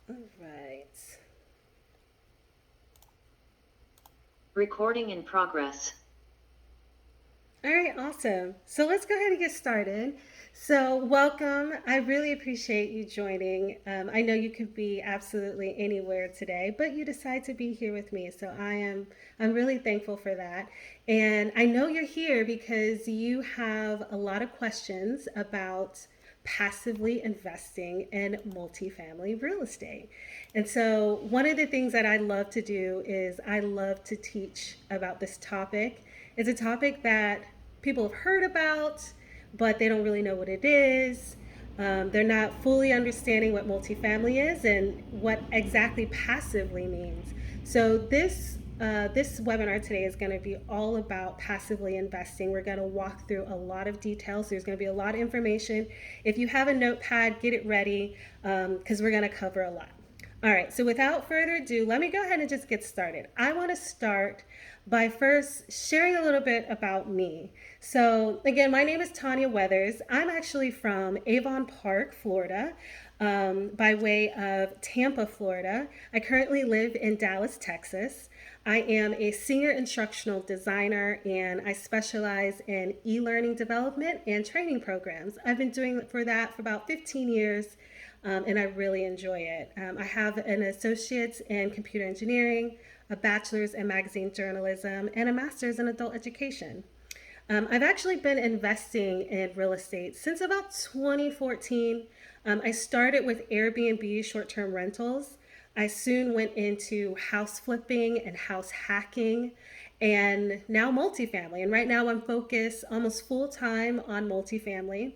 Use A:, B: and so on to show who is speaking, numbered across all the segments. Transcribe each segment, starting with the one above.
A: All right.
B: Recording in progress.
A: All right, awesome. So let's go ahead and get started. So, welcome. I really appreciate you joining. I know you could be absolutely anywhere today, but you decide to be here with me. So, I'm really thankful for that. And I know you're here because you have a lot of questions about passively investing in multifamily real estate. And so, one of the things that I love to do is I love to teach about this topic. It's a topic that people have heard about, but they don't really know what it is. They're not fully understanding what multifamily is and what exactly passively means. So this webinar today is going to be all about passively investing. We're going to walk through a lot of details. There's going to be a lot of information. If you have a notepad, get it ready because we're going to cover a lot. All right, so without further ado, let me go ahead and just get started. I want to start by first sharing a little bit about me. So, again, my name is Tanya Weathers. I'm actually from Avon Park, Florida, by way of Tampa, Florida. I currently live in Dallas, Texas. I am a senior instructional designer and I specialize in e learning development and training programs. I've been doing for that for about 15 years and I really enjoy it. I have an associate's in computer engineering, a bachelor's in magazine journalism, and a master's in adult education. I've actually been investing in real estate since about 2014. I started with Airbnb short term rentals. I soon went into house flipping and house hacking and now multifamily. And right now I'm focused almost full time on multifamily.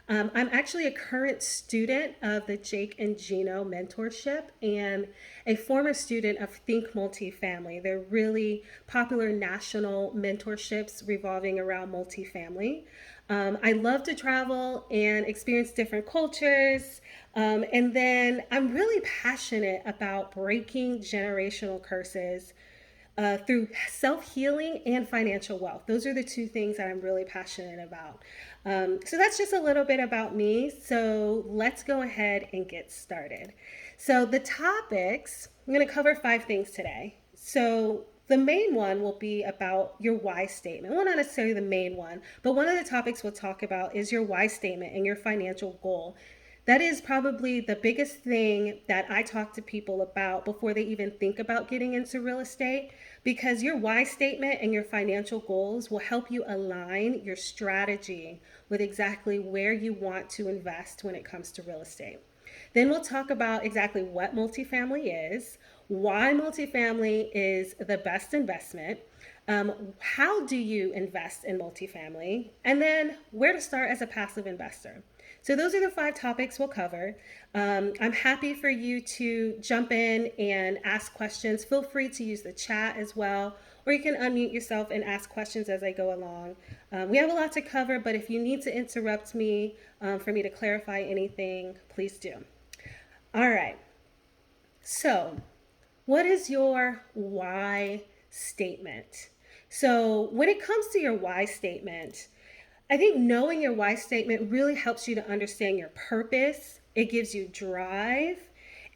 A: I'm actually a current student of the Jake and Gino mentorship and a former student of Think Multifamily. They're really popular national mentorships revolving around multifamily. I love to travel and experience different cultures. And then I'm really passionate about breaking generational curses through self healing and financial wealth. Those are the two things that I'm really passionate about. So that's just a little bit about me. So let's go ahead and get started. So, the topics, I'm going to cover 5 things today. So, the main one will be about your why statement. Well, not necessarily the main one, but one of the topics we'll talk about is your why statement and your financial goal. That is probably the biggest thing that I talk to people about before they even think about getting into real estate because your why statement and your financial goals will help you align your strategy with exactly where you want to invest when it comes to real estate. Then we'll talk about exactly what multifamily is, why multifamily is the best investment, how do you invest in multifamily, and then where to start as a passive investor. So those are the 5 topics we'll cover. I'm happy for you to jump in and ask questions. Feel free to use the chat as well, or you can unmute yourself and ask questions as I go along. We have a lot to cover, but if you need to interrupt me for me to clarify anything, please do. All right. So, what is your why statement? So, when it comes to your why statement, I think knowing your why statement really helps you to understand your purpose. It gives you drive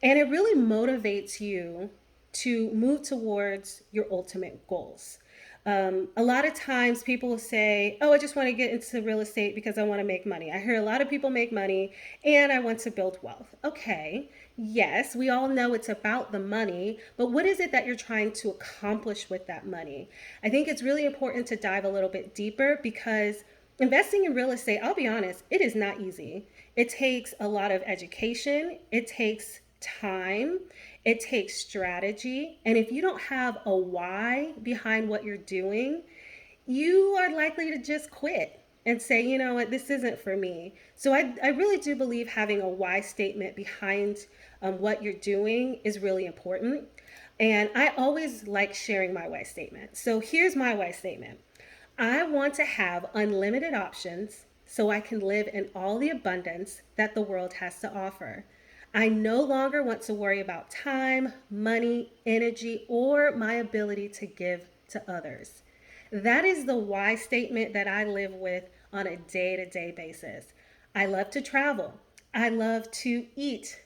A: and it really motivates you to move towards your ultimate goals. A lot of times people will say, oh, I just want to get into real estate because I want to make money. I hear a lot of people make money and I want to build wealth. Okay, yes, we all know it's about the money, but what is it that you're trying to accomplish with that money? I think it's really important to dive a little bit deeper because investing in real estate, I'll be honest, it is not easy. It takes a lot of education, it takes time, it takes strategy. And if you don't have a why behind what you're doing, you are likely to just quit and say, you know what, this isn't for me. So I really do believe having a why statement behind what you're doing is really important. And I always like sharing my why statement. So here's my why statement. I want to have unlimited options so I can live in all the abundance that the world has to offer. I no longer want to worry about time, money, energy, or my ability to give to others. That is the why statement that I live with on a day to day basis. I love to travel. I love to eat.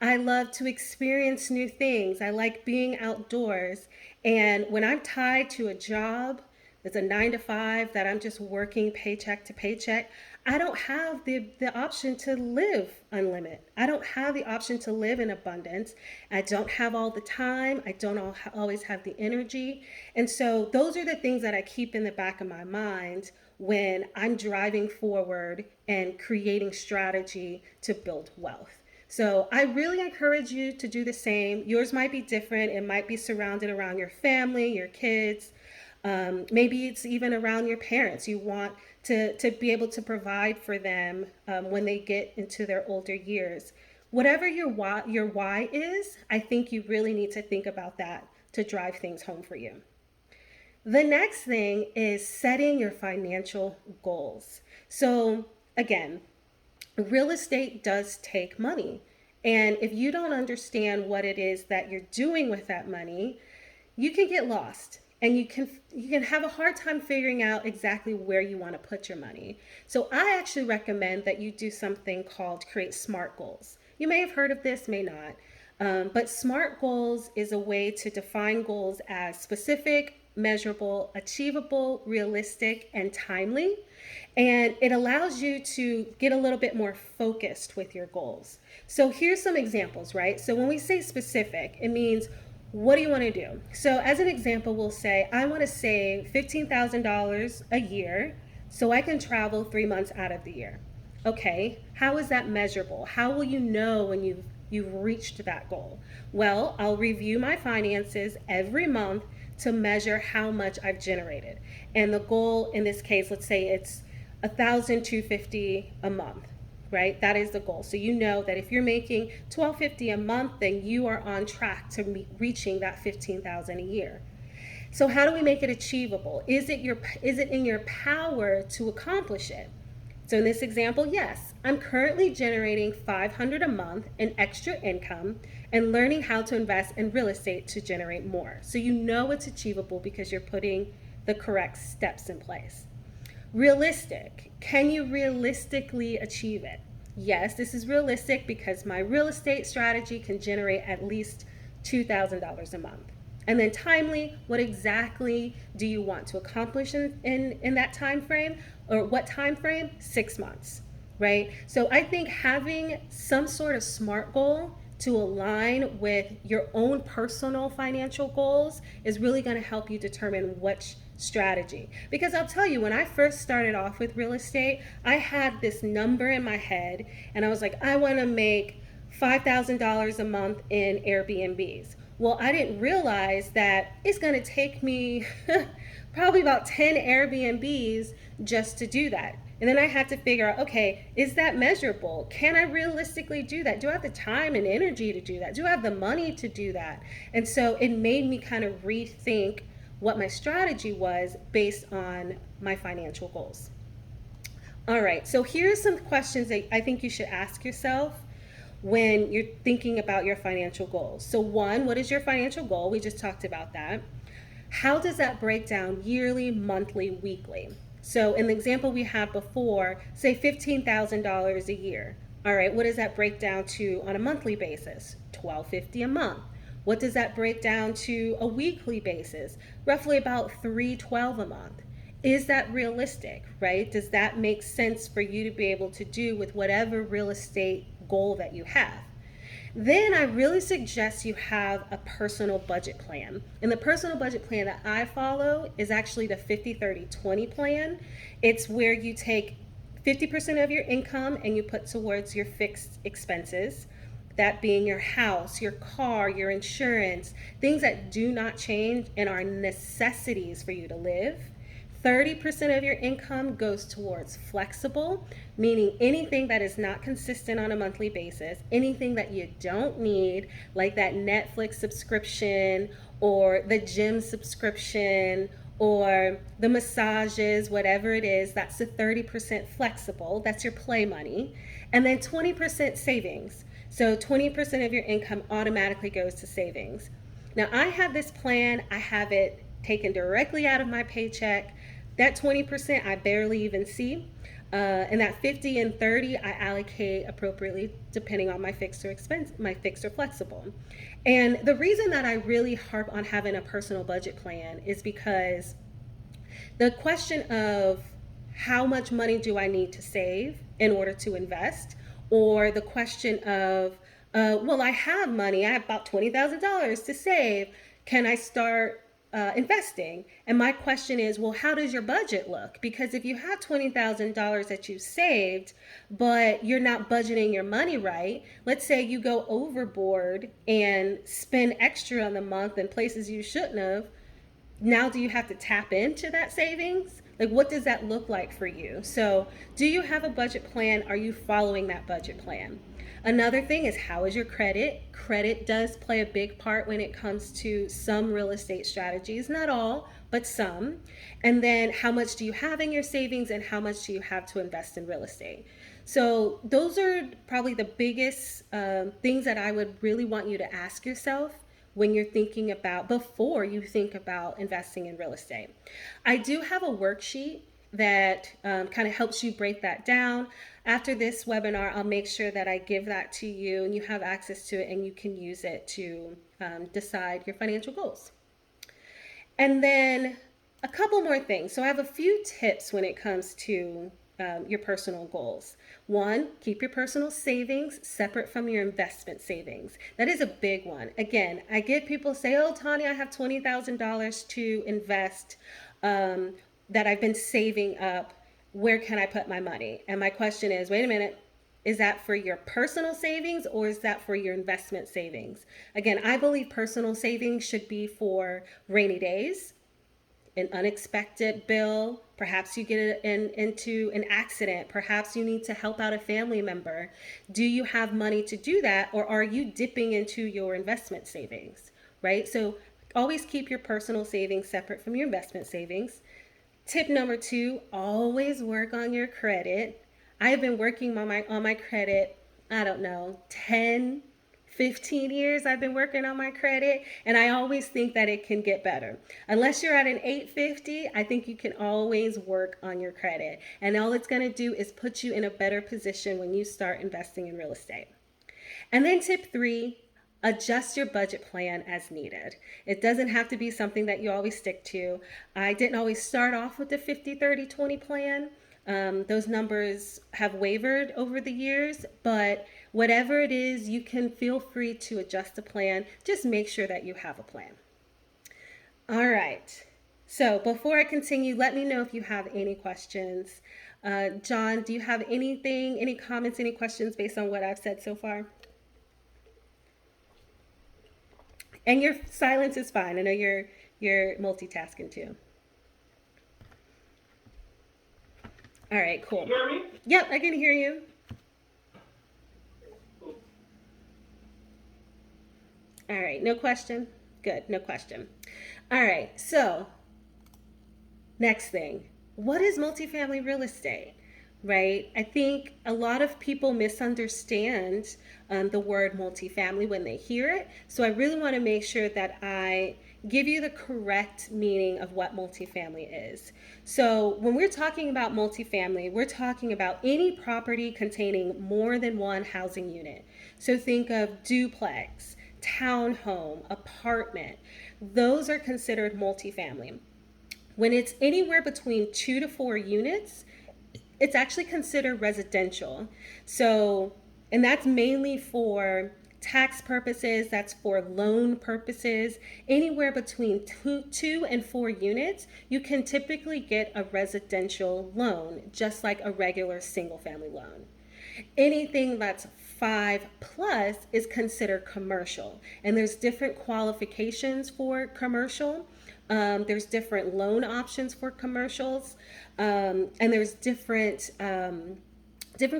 A: I love to experience new things. I like being outdoors. And when I'm tied to a job, it's a 9 to 5 that I'm just working paycheck to paycheck, I don't have the option to live unlimited. I don't have the option to live in abundance. I don't have all the time. I don't always have the energy. And so those are the things that I keep in the back of my mind when I'm driving forward and creating strategy to build wealth. So I really encourage you to do the same. Yours might be different. It might be surrounded around your family, your kids. Maybe it's even around your parents. You want to be able to provide for them when they get into their older years. Whatever your why is, I think you really need to think about that to drive things home for you. The next thing is setting your financial goals. So, again, real estate does take money. And if you don't understand what it is that you're doing with that money, you can get lost and you can have a hard time figuring out exactly where you want to put your money. So I actually recommend that you do something called create SMART goals. You may have heard of this, may not. But SMART goals is a way to define goals as specific, measurable, achievable, realistic, and timely. And it allows you to get a little bit more focused with your goals. So here's some examples, right? So when we say specific, it means what do you want to do? So as an example, we'll say, I want to save $15,000 a year so I can travel 3 months out of the year. Okay, how is that measurable? How will you know when you've reached that goal? Well, I'll review my finances every month to measure how much I've generated. And the goal in this case, let's say it's 1,250 a month, right? That is the goal. So you know that if you're making 1,250 a month, then you are on track to reaching that 15,000 a year. So how do we make it achievable? Is it in your power to accomplish it? So in this example, yes, I'm currently generating 500 a month in extra income and learning how to invest in real estate to generate more. So you know it's achievable because you're putting the correct steps in place. Realistic. Can you realistically achieve it? Yes, this is realistic because my real estate strategy can generate at least $2,000 a month. And then timely, what exactly do you want to accomplish in that time frame? Or what time frame? 6 months, right? So I think having some sort of SMART goal to align with your own personal financial goals is really going to help you determine which strategy. Because I'll tell you, when I first started off with real estate, I had this number in my head and I was like, I want to make $5,000 a month in Airbnbs. Well, I didn't realize that it's going to take me probably about 10 Airbnbs just to do that. And then I had to figure out, okay, is that measurable? Can I realistically do that? Do I have the time and energy to do that? Do I have the money to do that? And so it made me kind of rethink what my strategy was based on my financial goals. All right, so here's some questions that I think you should ask yourself when you're thinking about your financial goals. So one, what is your financial goal? We just talked about that. How does that break down yearly, monthly, weekly? So in the example we had before, say $15,000 a year. All right, what does that break down to on a monthly basis? $1,250 a month. What does that break down to a weekly basis? Roughly about $312 a month. Is that realistic, right? Does that make sense for you to be able to do with whatever real estate goal that you have? Then I really suggest you have a personal budget plan. And the personal budget plan that I follow is actually the 50-30-20 plan. It's where you take 50% of your income and you put towards your fixed expenses. That being your house, your car, your insurance, things that do not change and are necessities for you to live. 30% of your income goes towards flexible, meaning anything that is not consistent on a monthly basis, anything that you don't need, like that Netflix subscription or the gym subscription or the massages, whatever it is, that's the 30% flexible, that's your play money. And then 20% savings. So 20% of your income automatically goes to savings. Now I have this plan, I have it taken directly out of my paycheck. That 20% I barely even see. And that 50 and 30, I allocate appropriately depending on my fixed or expense, my fixed or flexible. And the reason that I really harp on having a personal budget plan is because the question of how much money do I need to save in order to invest, or the question of, well, I have money, I have about $20,000 to save. Can I start investing? And my question is, well, how does your budget look? Because if you have $20,000 that you saved, but you're not budgeting your money right, let's say you go overboard and spend extra on the month in places you shouldn't have, now do you have to tap into that savings? Like, what does that look like for you? So, do you have a budget plan? Are you following that budget plan? Another thing is, how is your credit? Credit does play a big part when it comes to some real estate strategies, not all, but some. And then, how much do you have in your savings and how much do you have to invest in real estate? So, those are probably the biggest things that I would really want you to ask yourself when you're thinking about, before you think about investing in real estate. I do have a worksheet that kind of helps you break that down. After this webinar, I'll make sure that I give that to you and you have access to it and you can use it to decide your financial goals. And then a couple more things. So I have a few tips when it comes to your personal goals. One, keep your personal savings separate from your investment savings. That is a big one. Again, I get people say, oh, Tanya, I have $20,000 to invest that I've been saving up. Where can I put my money? And my question is, wait a minute, is that for your personal savings or is that for your investment savings? Again, I believe personal savings should be for rainy days, an unexpected bill, perhaps you get into an accident, perhaps you need to help out a family member. Do you have money to do that, or are you dipping into your investment savings, right? So always keep your personal savings separate from your investment savings. Tip number two, always work on your credit. I have been working on my credit, I don't know, 10, 15 years I've been working on my credit, and I always think that it can get better. Unless you're at an 850, I think you can always work on your credit. And all it's going to do is put you in a better position when you start investing in real estate. And then tip three, adjust your budget plan as needed. It doesn't have to be something that you always stick to. I didn't always start off with the 50, 30, 20 plan. Those numbers have wavered over the years, but whatever it is, you can feel free to adjust the plan. Just make sure that you have a plan. All right. So before I continue, let me know if you have any questions. John, do you have anything, any comments, any questions based on what I've said so far? And your silence is fine. I know you're multitasking too. All right, cool.
B: Can you hear me?
A: Yep, I can hear you. All right, no question? Good, no question. All right, so next thing, what is multifamily real estate? Right? I think a lot of people misunderstand the word multifamily when they hear it. So I really want to make sure that I give you the correct meaning of what multifamily is. So when we're talking about multifamily, we're talking about any property containing more than one housing unit. So think of duplex, townhome, apartment. Those are considered multifamily. When it's anywhere between 2 to 4 units, it's actually considered residential. So, and that's mainly for tax purposes, that's for loan purposes. Anywhere between two and 4 units, you can typically get a residential loan, just like a regular single family loan. Anything that's 5+ is considered commercial, and there's different qualifications for commercial. There's different loan options for commercials, and there's different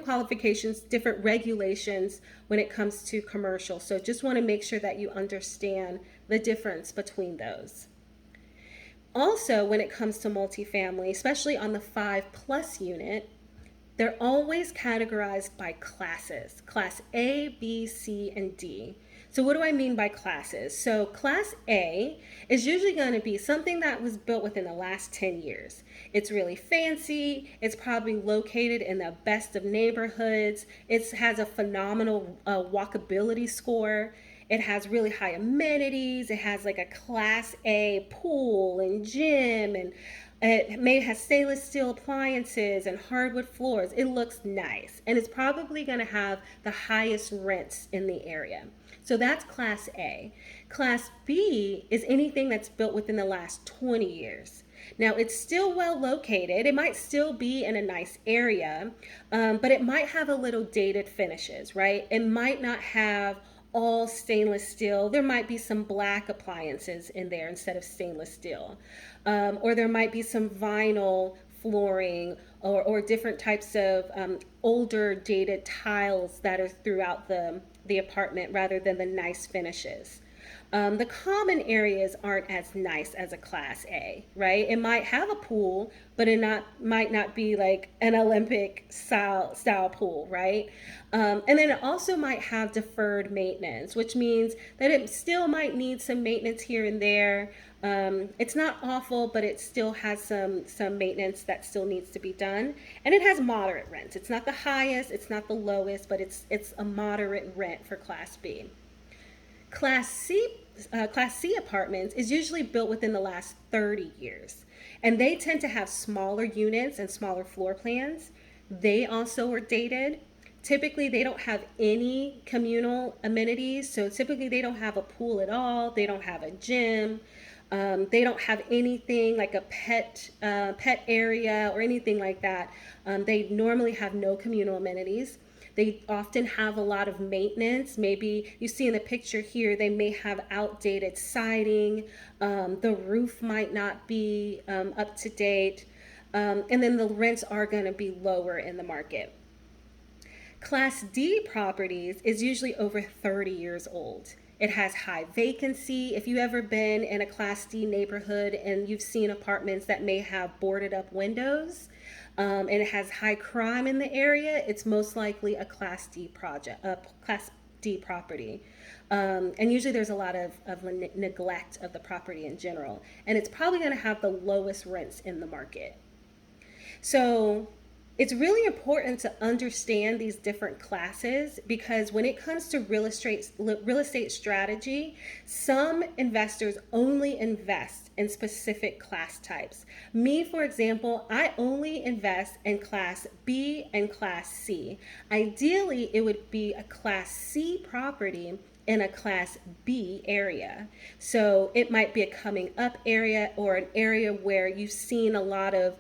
A: qualifications, different regulations when it comes to commercial. So just want to make sure that you understand the difference between those. Also, when it comes to multifamily, especially on the 5+ unit, they're always categorized by classes, class A, B, C, and D. So, what do I mean by classes? So, Class A is usually going to be something that was built within the last 10 years. It's really fancy. It's probably located in the best of neighborhoods. It has a phenomenal walkability score. It has really high amenities. It has like a Class A pool and gym, and it may have stainless steel appliances and hardwood floors. It looks nice, and it's probably going to have the highest rents in the area. So that's Class A. Class B is anything that's built within the last 20 years. Now, it's still well located. It might still be in a nice area, but it might have a little dated finishes, right? It might not have all stainless steel. There might be some black appliances in there instead of stainless steel. Or there might be some vinyl flooring or different types of older dated tiles that are throughout the apartment rather than the nice finishes. The common areas aren't as nice as a Class A, right? It might have a pool, but might not be like an Olympic style pool, right? And then it also might have deferred maintenance, which means that it still might need some maintenance here and there. It's not awful, but it still has some maintenance that still needs to be done. And it has moderate rents. It's not the highest, it's not the lowest, but it's a moderate rent for Class B. Class C apartments is usually built within the last 30 years, and they tend to have smaller units and smaller floor plans. They also are dated. Typically, they don't have any communal amenities, so typically they don't have a pool at all. They don't have a gym. They don't have anything like a pet area or anything like that. They normally have no communal amenities. They often have a lot of maintenance. Maybe you see in the picture here, they may have outdated siding. The roof might not be up to date. And then the rents are going to be lower in the market. Class D properties is usually over 30 years old. It has high vacancy. If you've ever been in a Class D neighborhood and you've seen apartments that may have boarded up windows, and it has high crime in the area, it's most likely a Class D property. And usually there's a lot of neglect of the property in general. And it's probably going to have the lowest rents in the market. So it's really important to understand these different classes because when it comes to real estate strategy, some investors only invest in specific class types. Me, for example, I only invest in Class B and Class C. Ideally, it would be a Class C property in a Class B area. So it might be a coming up area or an area where you've seen a lot of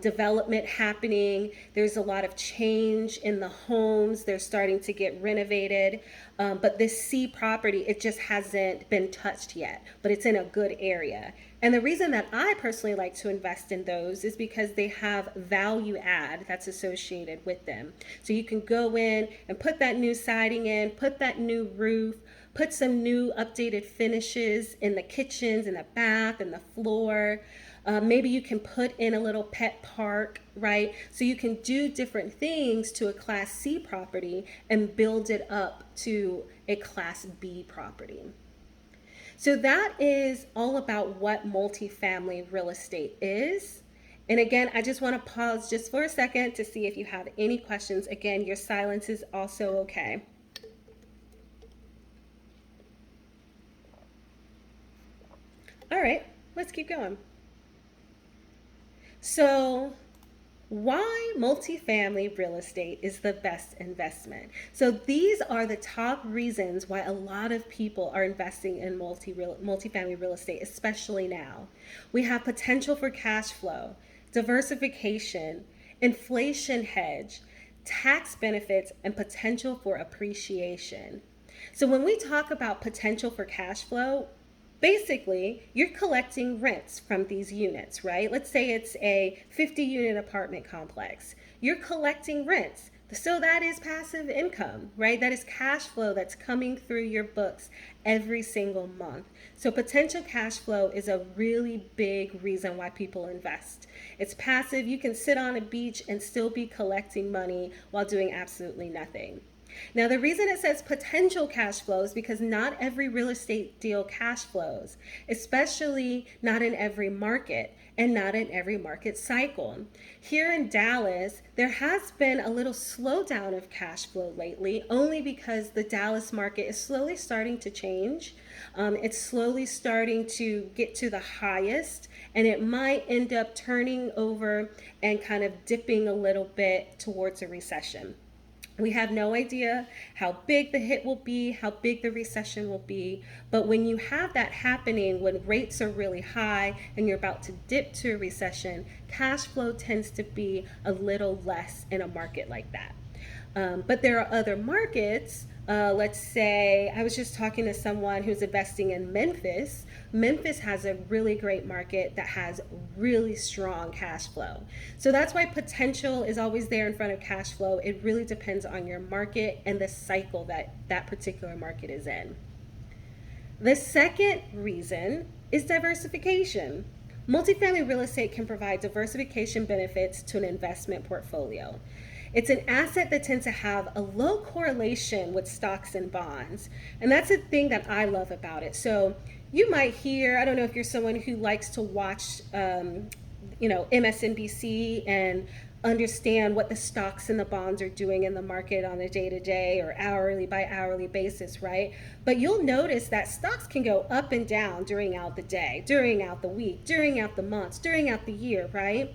A: development happening. There's a lot of change in the homes. They're starting to get renovated. But this C property, it just hasn't been touched yet, but it's in a good area. And the reason that I personally like to invest in those is because they have value add that's associated with them. So you can go in and put that new siding in, put that new roof, put some new updated finishes in the kitchens, in the bath, and the floor. Maybe you can put in a little pet park, right? So you can do different things to a Class C property and build it up to a Class B property. So that is all about what multifamily real estate is. And again, I just want to pause just for a second to see if you have any questions. Again, your silence is also okay. All right, let's keep going. So, why multifamily real estate is the best investment? So, these are the top reasons why a lot of people are investing in multifamily real estate, especially now. We have potential for cash flow, diversification, inflation hedge, tax benefits, and potential for appreciation. So, when we talk about potential for cash flow, basically, you're collecting rents from these units, right? Let's say it's a 50 unit apartment complex. You're collecting rents. So that is passive income, right? That is cash flow that's coming through your books every single month. So potential cash flow is a really big reason why people invest. It's passive. You can sit on a beach and still be collecting money while doing absolutely nothing. Now, the reason it says potential cash flows because not every real estate deal cash flows, especially not in every market and not in every market cycle. Here in Dallas, there has been a little slowdown of cash flow lately, only because the Dallas market is slowly starting to change. It's slowly starting to get to the highest, and it might end up turning over and kind of dipping a little bit towards a recession. We have no idea how big the hit will be, how big the recession will be. But when you have that happening, when rates are really high and you're about to dip to a recession, cash flow tends to be a little less in a market like that. But there are other markets. Let's say I was just talking to someone who's investing in Memphis. Memphis has a really great market that has really strong cash flow. So that's why potential is always there in front of cash flow. It really depends on your market and the cycle that that particular market is in. The second reason is diversification. Multifamily real estate can provide diversification benefits to an investment portfolio. It's an asset that tends to have a low correlation with stocks and bonds. And that's the thing that I love about it. So you might hear, I don't know if you're someone who likes to watch, MSNBC and understand what the stocks and the bonds are doing in the market on a day to day or hourly by hourly basis, right? But you'll notice that stocks can go up and down during out the day, during out the week, during out the months, during out the year, right?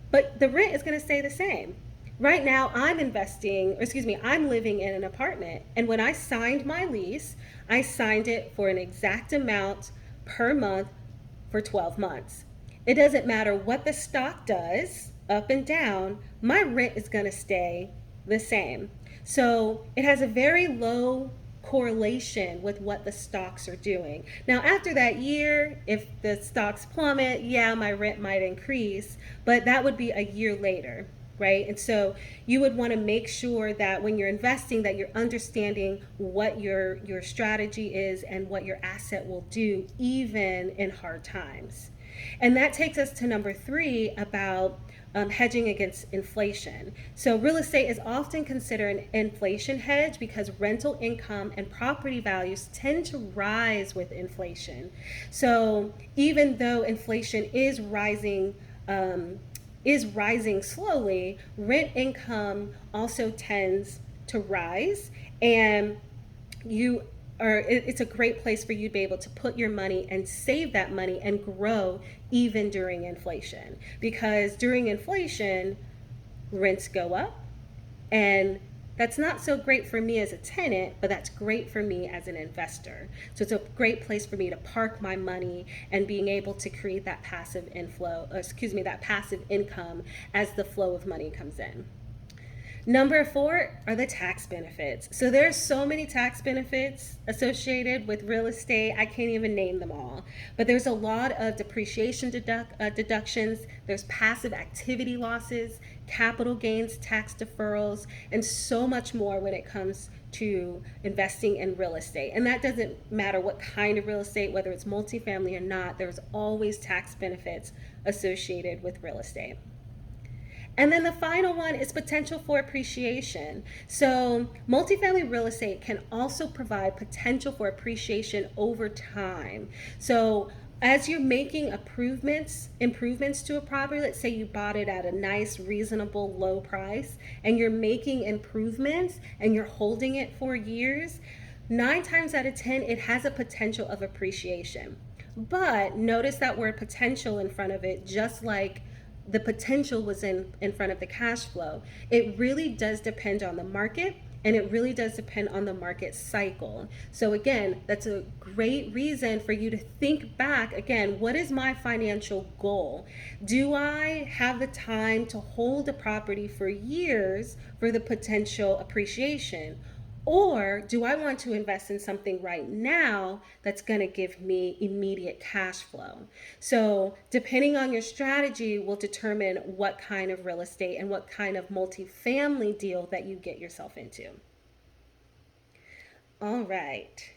A: But the rent is going to stay the same. Right now, I'm living in an apartment. And when I signed my lease, I signed it for an exact amount per month for 12 months. It doesn't matter what the stock does, up and down, my rent is going to stay the same. So it has a very low correlation with what the stocks are doing. Now, after that year, if the stocks plummet, yeah, my rent might increase, but that would be a year later, right? And so you would want to make sure that when you're investing that you're understanding what your strategy is and what your asset will do even in hard times. And that takes us to number three about hedging against inflation. So, real estate is often considered an inflation hedge because rental income and property values tend to rise with inflation. So, even though inflation is rising slowly, rent income also tends to rise, and it's a great place for you to be able to put your money and save that money and grow even during inflation. Because during inflation, rents go up, and that's not so great for me as a tenant, but that's great for me as an investor. So it's a great place for me to park my money and being able to create that that passive income as the flow of money comes in. Number four are the tax benefits. So there's so many tax benefits associated with real estate. I can't even name them all. But there's a lot of depreciation deductions. There's passive activity losses, capital gains, tax deferrals, and so much more when it comes to investing in real estate. And that doesn't matter what kind of real estate, whether it's multifamily or not, there's always tax benefits associated with real estate. And then the final one is potential for appreciation. So, multifamily real estate can also provide potential for appreciation over time. So, as you're making improvements to a property, let's say you bought it at a nice, reasonable, low price, and you're making improvements and you're holding it for years, 9 times out of 10, it has a potential of appreciation. But notice that word potential in front of it, just like the potential was in front of the cash flow. It really does depend on the market, and it really does depend on the market cycle. So again, that's a great reason for you to think back again, what is my financial goal? Do I have the time to hold a property for years for the potential appreciation? Or do I want to invest in something right now that's going to give me immediate cash flow? So, depending on your strategy, will determine what kind of real estate and what kind of multifamily deal that you get yourself into. All right.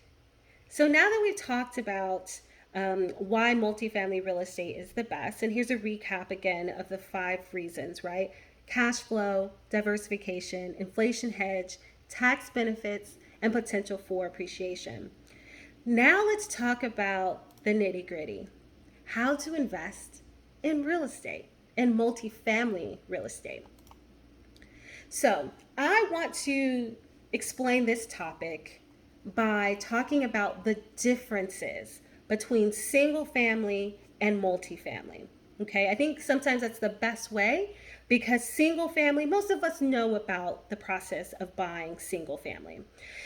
A: So, now that we've talked about why multifamily real estate is the best, and here's a recap again of the 5 reasons, right? Cash flow, diversification, inflation hedge, tax benefits, and potential for appreciation. Now let's talk about the nitty gritty: how to invest in real estate and multifamily real estate. So, I want to explain this topic by talking about the differences between single family and multifamily. Okay, I think sometimes that's the best way because single family, most of us know about the process of buying single family.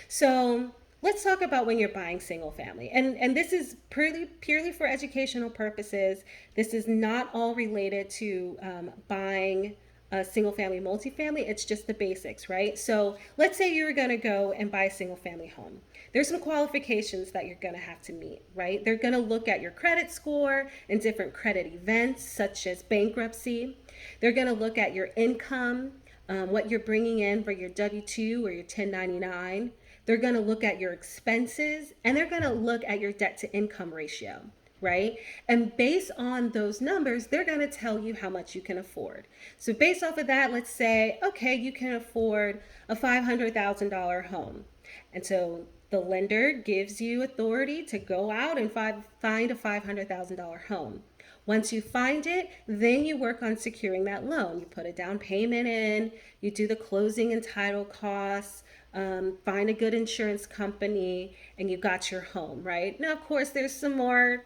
A: So, let's talk about when you're buying single family. And this is purely for educational purposes. This is not all related to buying a single family, multifamily. It's just the basics, right? So let's say you're going to go and buy a single family home. There's some qualifications that you're going to have to meet, right? They're going to look at your credit score and different credit events such as bankruptcy. They're going to look at your income, what you're bringing in for your W-2 or your 1099. They're going to look at your expenses, and they're going to look at your debt to income ratio, right? And based on those numbers, they're going to tell you how much you can afford. So based off of that, let's say, okay, you can afford a $500,000 home. And so the lender gives you authority to go out and find a $500,000 home. Once you find it, then you work on securing that loan. You put a down payment in, you do the closing and title costs, find a good insurance company, and you got your home, right? Now, of course, there's some more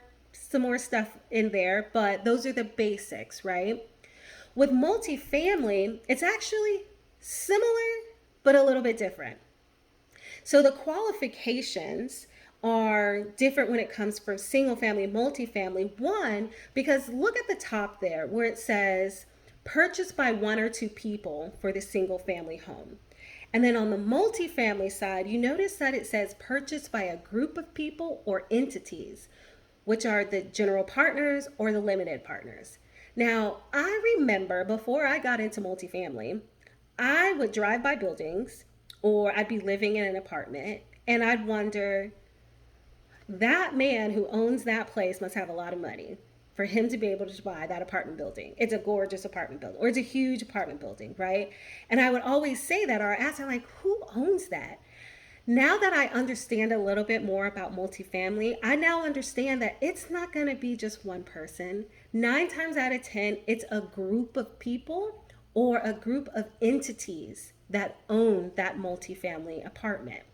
A: stuff in there, but those are the basics, right? With multifamily, it's actually similar, but a little bit different. So the qualifications are different when it comes from single family and multifamily. One, because look at the top there where it says purchased by one or two people for the single family home. And then on the multifamily side, you notice that it says purchased by a group of people or entities, which are the general partners or the limited partners. Now, I remember before I got into multifamily, I would drive by buildings or I'd be living in an apartment and I'd wonder, that man who owns that place must have a lot of money for him to be able to buy that apartment building. It's a gorgeous apartment building, or it's a huge apartment building, right? And I would always say that, or ask, I'm like, who owns that? Now that I understand a little bit more about multifamily, I now understand that it's not going to be just one person. 9 times out of 10, it's a group of people or a group of entities that own that multifamily apartment.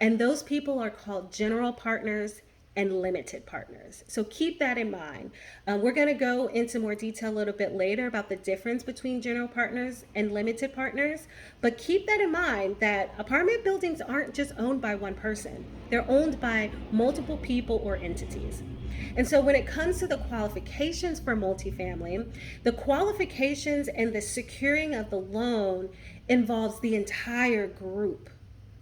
A: And those people are called general partners and limited partners. So keep that in mind. We're going to go into more detail a little bit later about the difference between general partners and limited partners. But keep that in mind that apartment buildings aren't just owned by one person, they're owned by multiple people or entities. And so when it comes to the qualifications for multifamily, the qualifications and the securing of the loan involves the entire group.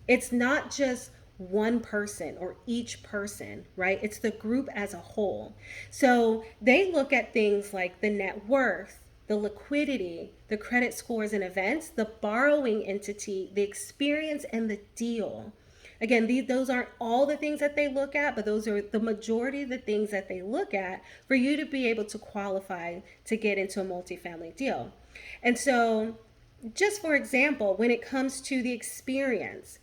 A: It's not just one person or each person, right? It's the group as a whole. So they look at things like the net worth, the liquidity, the credit scores and events, the borrowing entity, the experience, and the deal. Again, those aren't all the things that they look at, but those are the majority of the things that they look at for you to be able to qualify to get into a multifamily deal. And so, just for example, when it comes to the experience,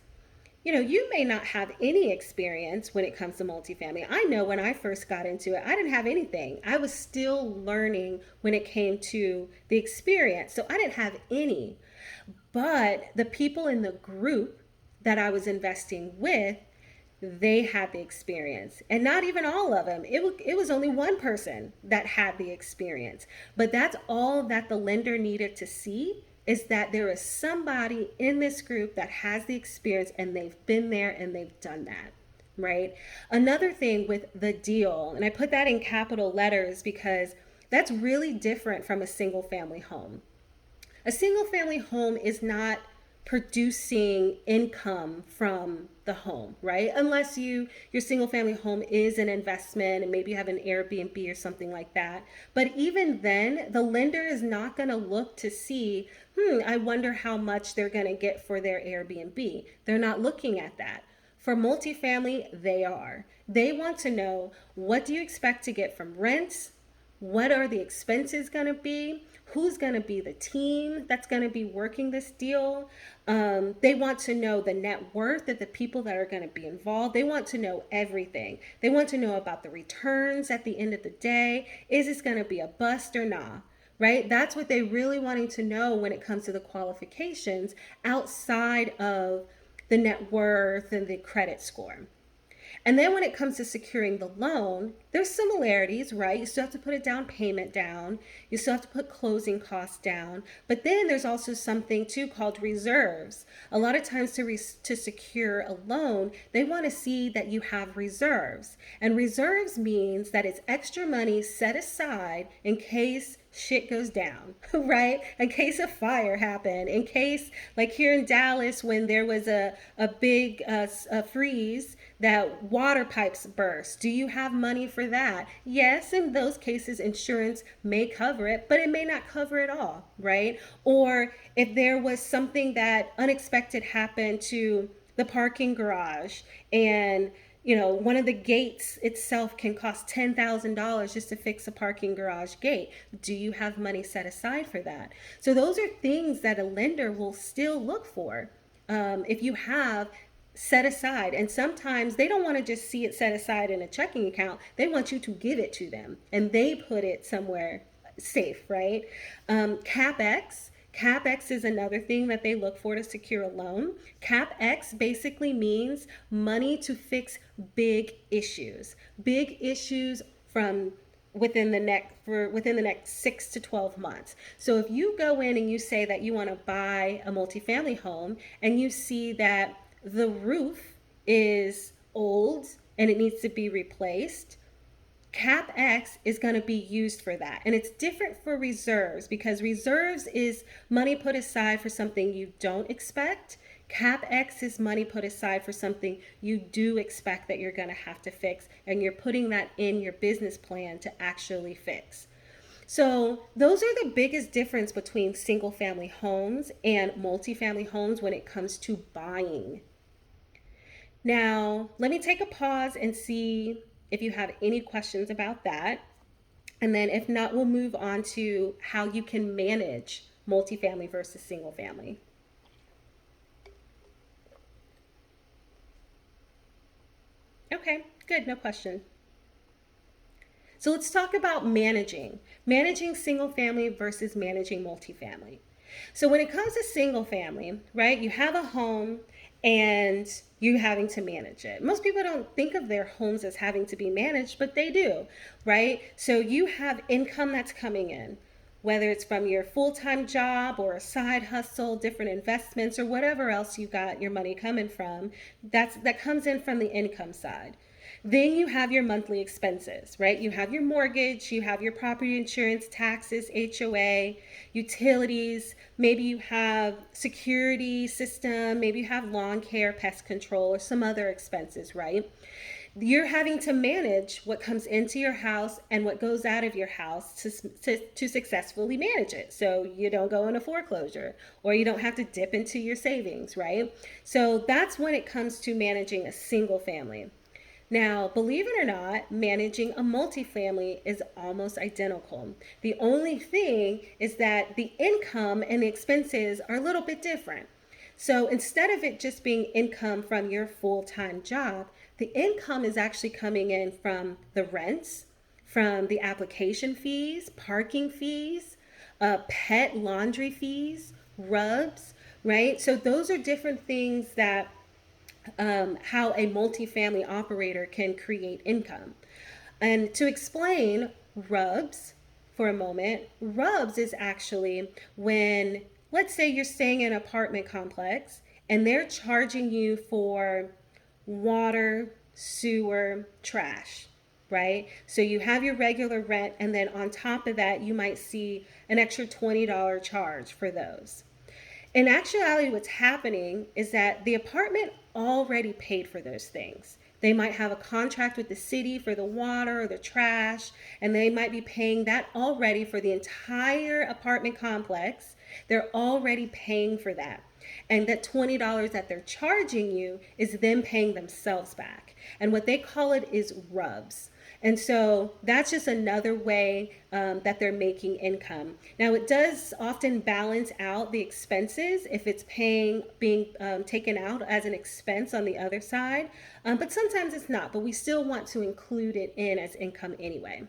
A: you may not have any experience when it comes to multifamily. I know when I first got into it, I didn't have anything. I was still learning when it came to the experience. So I didn't have any. But the people in the group that I was investing with, they had the experience. And not even all of them. It was only one person that had the experience. But that's all that the lender needed to see, is that there is somebody in this group that has the experience and they've been there and they've done that, right? Another thing with the deal, and I put that in capital letters because that's really different from a single family home. A single family home is not producing income from the home, right? Unless your single family home is an investment and maybe you have an Airbnb or something like that. But even then, the lender is not going to look to see, I wonder how much they're going to get for their Airbnb. They're not looking at that. For multifamily, they are. They want to know, what do you expect to get from rents? What are the expenses going to be? who's going to be the team that's going to be working this deal. They want to know the net worth of the people that are going to be involved. They want to know everything. They want to know about the returns at the end of the day. Is this going to be a bust or not? Right? That's what they really wanting to know when it comes to the qualifications outside of the net worth and the credit score. And then when it comes to securing the loan, there's similarities, right? You still have to put a down payment down. You still have to put closing costs down. But then there's also something too called reserves. A lot of times to secure a loan, they want to see that you have reserves. And reserves means that it's extra money set aside in case shit goes down, right? In case a fire happened, in case, like here in Dallas, when there was a big a freeze, that water pipes burst. Do you have money for that? Yes, in those cases, insurance may cover it, but it may not cover it all, right? Or if there was something that unexpected happened to the parking garage and one of the gates itself can cost $10,000 just to fix a parking garage gate. Do you have money set aside for that? So those are things that a lender will still look for. If you have set aside, and sometimes they don't want to just see it set aside in a checking account. They want you to give it to them and they put it somewhere safe, right? CapEx. CapEx is another thing that they look for to secure a loan. CapEx basically means money to fix big issues. Big issues from within the next 6 to 12 months. So if you go in and you say that you want to buy a multifamily home and you see that the roof is old and it needs to be replaced, CapEx is going to be used for that. And it's different for reserves because reserves is money put aside for something you don't expect. CapEx is money put aside for something you do expect that you're going to have to fix, and you're putting that in your business plan to actually fix. So those are the biggest difference between single family homes and multifamily homes when it comes to buying. Now, let me take a pause and see if you have any questions about that. And then if not, we'll move on to how you can manage multifamily versus single family. Okay, good, no question. So let's talk about managing single family versus managing multifamily. So when it comes to single family, right, you have a home and you having to manage it. Most people don't think of their homes as having to be managed, but they do, right? So you have income that's coming in, whether it's from your full-time job or a side hustle, different investments, or whatever else you got your money coming from, that comes in from the income side. Then you have your monthly expenses, right? You have your mortgage, you have your property insurance, taxes, HOA, utilities, maybe you have security system, maybe you have lawn care, pest control, or some other expenses, right? You're having to manage what comes into your house and what goes out of your house to successfully manage it. So you don't go into foreclosure or you don't have to dip into your savings, right? So that's when it comes to managing a single family. Now, believe it or not, managing a multifamily is almost identical. The only thing is that the income and the expenses are a little bit different. So instead of it just being income from your full-time job, the income is actually coming in from the rents, from the application fees, parking fees, pet laundry fees, rubs, right? So those are different things that how a multifamily operator can create income. And to explain RUBS for a moment, RUBS is actually when, let's say you're staying in an apartment complex and they're charging you for water, sewer, trash, right? So you have your regular rent, and then on top of that, you might see an extra $20 charge for those. In actuality, what's happening is that the apartment already paid for those things. They might have a contract with the city for the water or the trash, and they might be paying that already for the entire apartment complex. They're already paying for that. And that $20 that they're charging you is them paying themselves back. And what they call it is RUBS. And so that's just another way that they're making income. Now, it does often balance out the expenses if it's being taken out as an expense on the other side, but sometimes it's not, but we still want to include it in as income anyway.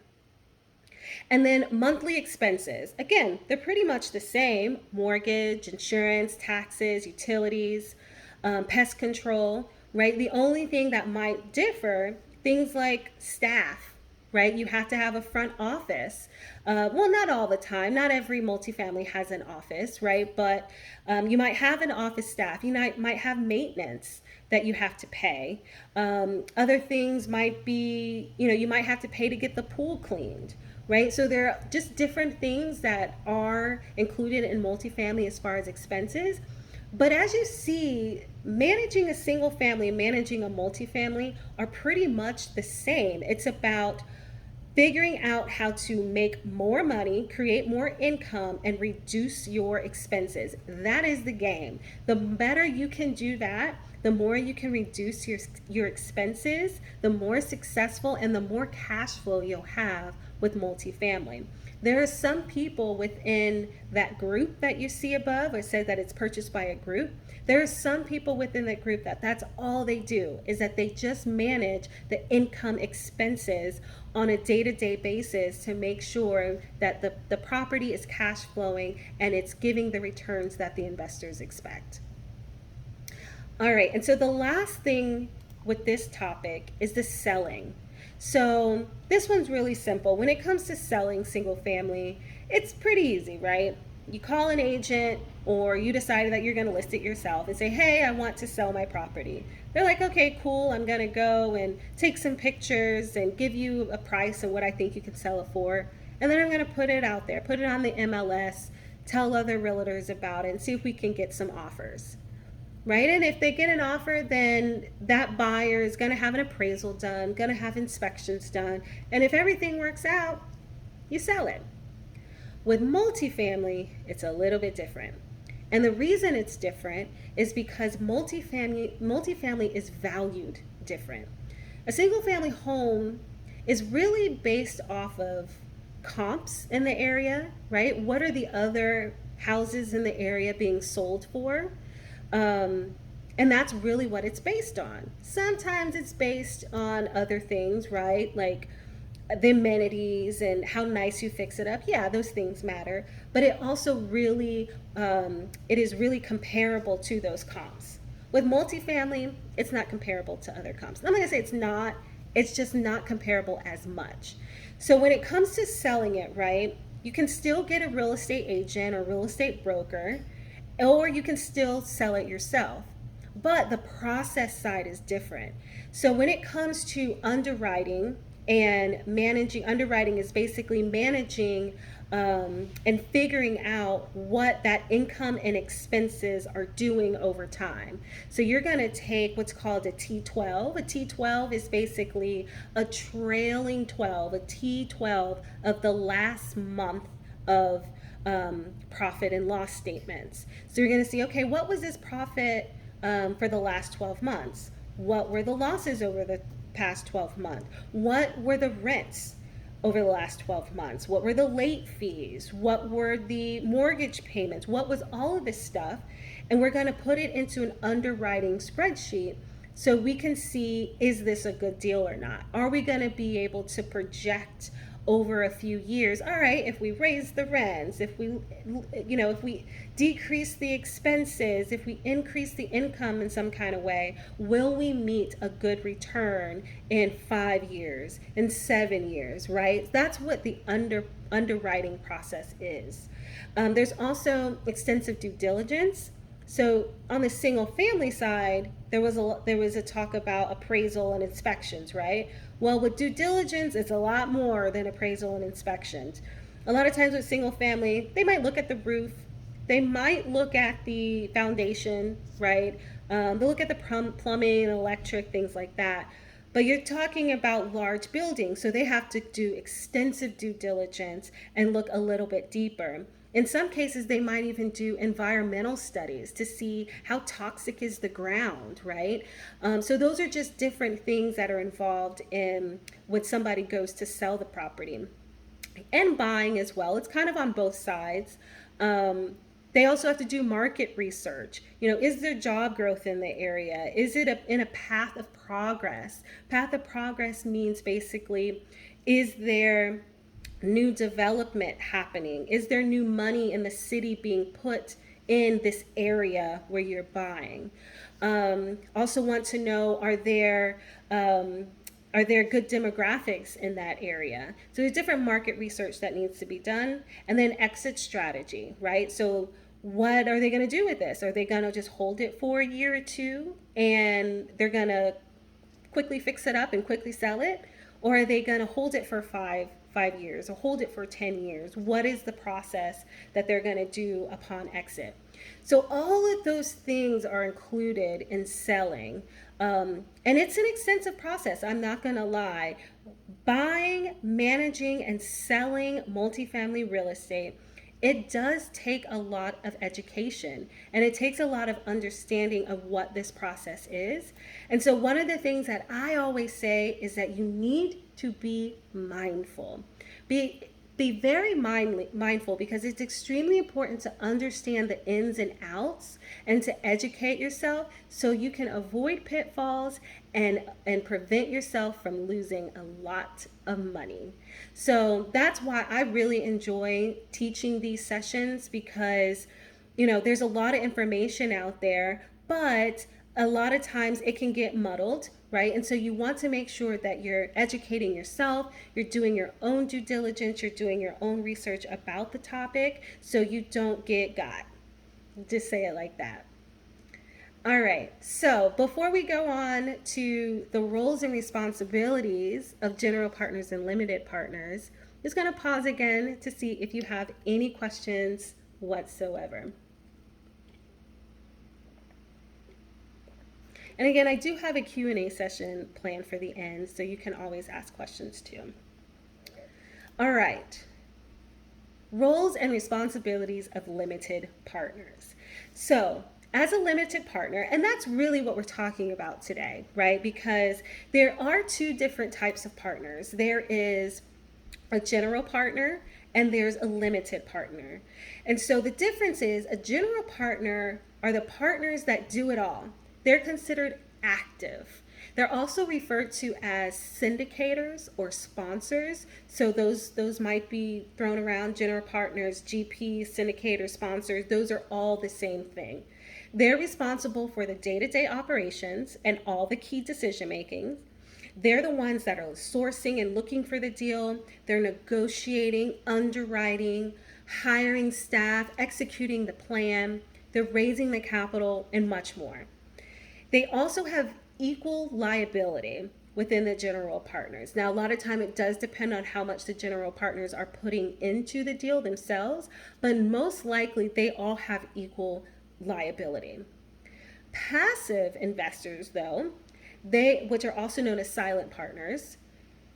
A: And then monthly expenses. Again, they're pretty much the same: mortgage, insurance, taxes, utilities, pest control, right? The only thing that might differ, things like staff, right? You have to have a front office. Well, not all the time. Not every multifamily has an office, right? But you might have an office staff. You might have maintenance that you have to pay. Other things might be, you might have to pay to get the pool cleaned, right? So there are just different things that are included in multifamily as far as expenses. But as you see, managing a single family and managing a multifamily are pretty much the same. It's about figuring out how to make more money, create more income, and reduce your expenses. That is the game. The better you can do that, the more you can reduce your expenses, the more successful and the more cash flow you'll have with multifamily. There are some people within that group that you see above, or says that it's purchased by a group. There are some people within that group that's all they do, is that they just manage the income expenses on a day-to-day basis to make sure that the property is cash flowing and it's giving the returns that the investors expect. All right, and so the last thing with this topic is the selling. So this one's really simple. When it comes to selling single family, it's pretty easy, right? You call an agent, or you decide that you're going to list it yourself and say, hey, I want to sell my property. They're like, okay, cool. I'm going to go and take some pictures and give you a price of what I think you can sell it for. And then I'm going to put it out there, put it on the MLS, tell other realtors about it, and see if we can get some offers. Right? And if they get an offer, then that buyer is going to have an appraisal done, going to have inspections done. And if everything works out, you sell it. With multifamily, it's a little bit different. And the reason it's different is because multifamily is valued different. A single family home is really based off of comps in the area, right? What are the other houses in the area being sold for? And that's really what it's based on. Sometimes it's based on other things, right? Like the amenities and how nice you fix it up. Yeah, those things matter. But it also really, it is really comparable to those comps. With multifamily, it's not comparable to other comps. I'm not gonna say it's not, it's just not comparable as much. So when it comes to selling it, right, you can still get a real estate agent or real estate broker, or you can still sell it yourself. But the process side is different. So when it comes to underwriting and managing, underwriting is basically managing and figuring out what that income and expenses are doing over time. So you're going to take what's called a T12. A T12 is basically a trailing 12, a T12 of the last month of profit and loss statements. So you're going to see, okay, what was this profit for the last 12 months? What were the losses over the past 12 months? What were the rents over the last 12 months? What were the late fees? What were the mortgage payments? What was all of this stuff? And we're going to put it into an underwriting spreadsheet so we can see, is this a good deal or not? Are we going to be able to project over a few years, all right, if we raise the rents, if we, if we decrease the expenses, if we increase the income in some kind of way, will we meet a good return in 5 years, in 7 years, right? That's what the underwriting process is. There's also extensive due diligence. So on the single family side, there was a talk about appraisal and inspections, right? Well, with due diligence, it's a lot more than appraisal and inspections. A lot of times with single family, they might look at the roof, they might look at the foundation, right? They'll look at the plumbing, electric, things like that. But you're talking about large buildings, so they have to do extensive due diligence and look a little bit deeper. In some cases, they might even do environmental studies to see how toxic is the ground, right? So those are just different things that are involved in when somebody goes to sell the property and buying as well. It's kind of on both sides. They also have to do market research. Is there job growth in the area? Is it in a path of progress? Path of progress means basically, is there new development happening? Is there new money in the city being put in this area where you're buying? Also want to know, are there good demographics in that area? So there's different market research that needs to be done. And then exit strategy, right? So what are they going to do with this? Are they going to just hold it for a year or two and they're going to quickly fix it up and quickly sell it? Or are they going to hold it for five years or hold it for 10 years? What is the process that they're going to do upon exit? So all of those things are included in selling. And it's an extensive process, I'm not going to lie. Buying, managing, and selling multifamily real estate, it does take a lot of education and it takes a lot of understanding of what this process is. And so one of the things that I always say is that you need to be mindful. Be very mindful, because it's extremely important to understand the ins and outs and to educate yourself so you can avoid pitfalls and prevent yourself from losing a lot of money. So that's why I really enjoy teaching these sessions, because there's a lot of information out there, but a lot of times it can get muddled, right? And so you want to make sure that you're educating yourself, you're doing your own due diligence, you're doing your own research about the topic so you don't get got. Just say it like that. All right, so before we go on to the roles and responsibilities of general partners and limited partners, I'm just going to pause again to see if you have any questions whatsoever. And again, I do have a Q&A session planned for the end, so you can always ask questions too. All right. Roles and responsibilities of limited partners. So, as a limited partner, and that's really what we're talking about today, right? Because there are two different types of partners. There is a general partner and there's a limited partner. And so the difference is, a general partner are the partners that do it all. They're considered active. They're also referred to as syndicators or sponsors. So those might be thrown around: general partners, GPs, syndicators, sponsors. Those are all the same thing. They're responsible for the day-to-day operations and all the key decision making. They're the ones that are sourcing and looking for the deal. They're negotiating, underwriting, hiring staff, executing the plan. They're raising the capital, and much more. They also have equal liability within the general partners. Now, a lot of time it does depend on how much the general partners are putting into the deal themselves, but most likely they all have equal liability. Passive investors, though, which are also known as silent partners,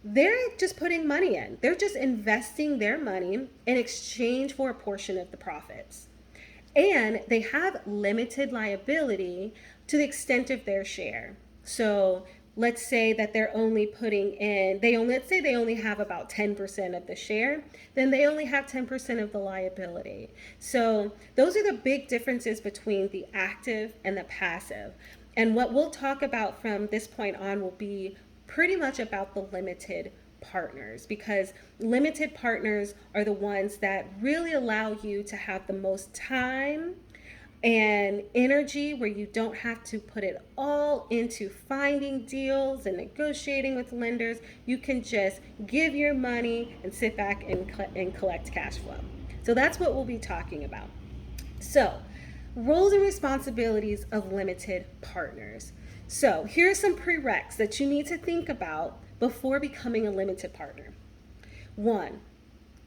A: they're just putting money in. They're just investing their money in exchange for a portion of the profits. And they have limited liability to the extent of their share. So let's say that they're only putting in, let's say they only have about 10% of the share, then they only have 10% of the liability. So those are the big differences between the active and the passive. And what we'll talk about from this point on will be pretty much about the limited partners, because limited partners are the ones that really allow you to have the most time and energy, where you don't have to put it all into finding deals and negotiating with lenders. You can just give your money and sit back and collect cash flow. So that's what we'll be talking about. So, roles and responsibilities of limited partners. So here are some prereqs that you need to think about before becoming a limited partner. One,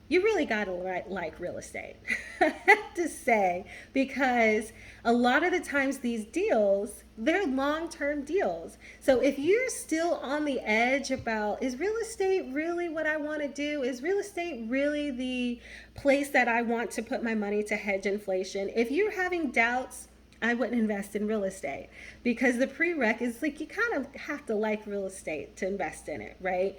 A: you really got to like real estate. I have to say, because a lot of the times these deals they're long-term deals. So if you're still on the edge about, is real estate really what I want to do? Is real estate really the place that I want to put my money to hedge inflation? If you're having doubts, I wouldn't invest in real estate, because the prereq is like you kind of have to like real estate to invest in it, right?